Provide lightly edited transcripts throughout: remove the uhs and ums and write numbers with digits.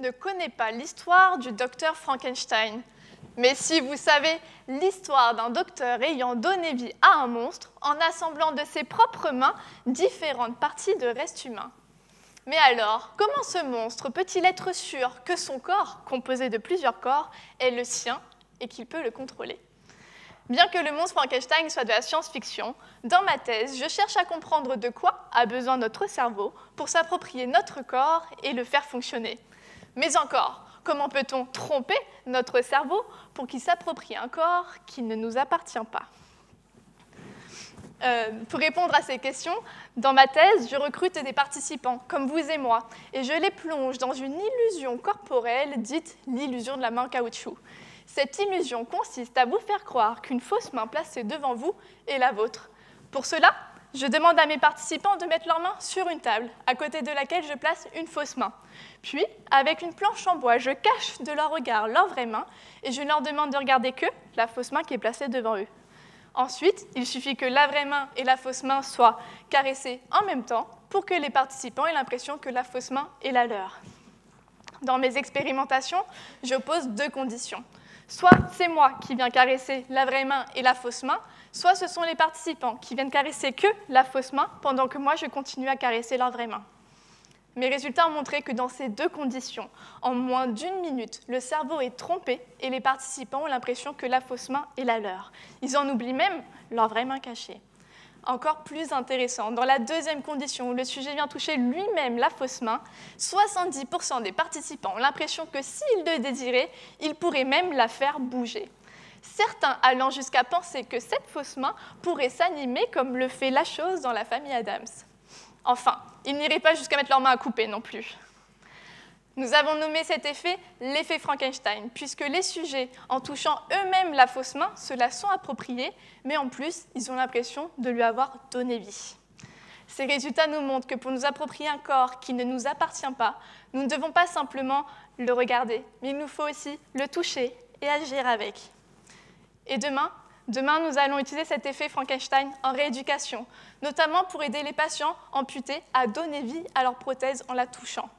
ne connaît pas l'histoire du docteur Frankenstein. Mais si vous savez l'histoire d'un docteur ayant donné vie à un monstre en assemblant de ses propres mains différentes parties de restes humains. Mais alors, comment ce monstre peut-il être sûr que son corps, composé de plusieurs corps, est le sien et qu'il peut le contrôler? Bien que le monstre Frankenstein soit de la science-fiction, dans ma thèse, je cherche à comprendre de quoi a besoin notre cerveau pour s'approprier notre corps et le faire fonctionner. Mais encore, comment peut-on tromper notre cerveau pour qu'il s'approprie un corps qui ne nous appartient pas? Pour répondre à ces questions, dans ma thèse, je recrute des participants, comme vous et moi, et je les plonge dans une illusion corporelle dite l'illusion de la main en caoutchouc. Cette illusion consiste à vous faire croire qu'une fausse main placée devant vous est la vôtre. Pour cela, je demande à mes participants de mettre leurs mains sur une table, à côté de laquelle je place une fausse main. Puis, avec une planche en bois, je cache de leur regard leur vraie main et je leur demande de regarder que la fausse main qui est placée devant eux. Ensuite, il suffit que la vraie main et la fausse main soient caressées en même temps pour que les participants aient l'impression que la fausse main est la leur. Dans mes expérimentations, j'oppose deux conditions. Soit c'est moi qui viens caresser la vraie main et la fausse main, soit ce sont les participants qui viennent caresser que la fausse main pendant que moi je continue à caresser leur vraie main. Mes résultats ont montré que dans ces deux conditions, en moins d'1 minute, le cerveau est trompé et les participants ont l'impression que la fausse main est la leur. Ils en oublient même leur vraie main cachée. Encore plus intéressant, dans la deuxième condition où le sujet vient toucher lui-même la fausse main, 70% des participants ont l'impression que s'ils le désiraient, ils pourraient même la faire bouger. Certains allant jusqu'à penser que cette fausse main pourrait s'animer comme le fait la chose dans la famille Addams. Enfin, ils n'iraient pas jusqu'à mettre leurs mains à couper non plus. Nous avons nommé cet effet l'effet Frankenstein, puisque les sujets, en touchant eux-mêmes la fausse main, se la sont appropriée, mais en plus, ils ont l'impression de lui avoir donné vie. Ces résultats nous montrent que pour nous approprier un corps qui ne nous appartient pas, nous ne devons pas simplement le regarder, mais il nous faut aussi le toucher et agir avec. Et demain, nous allons utiliser cet effet Frankenstein en rééducation, notamment pour aider les patients amputés à donner vie à leur prothèse en la touchant.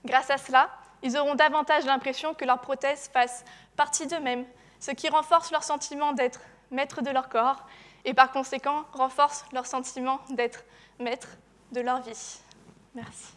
Grâce à cela, ils auront davantage l'impression que leur prothèse fasse partie d'eux-mêmes, ce qui renforce leur sentiment d'être maître de leur corps et par conséquent renforce leur sentiment d'être maître de leur vie. Merci.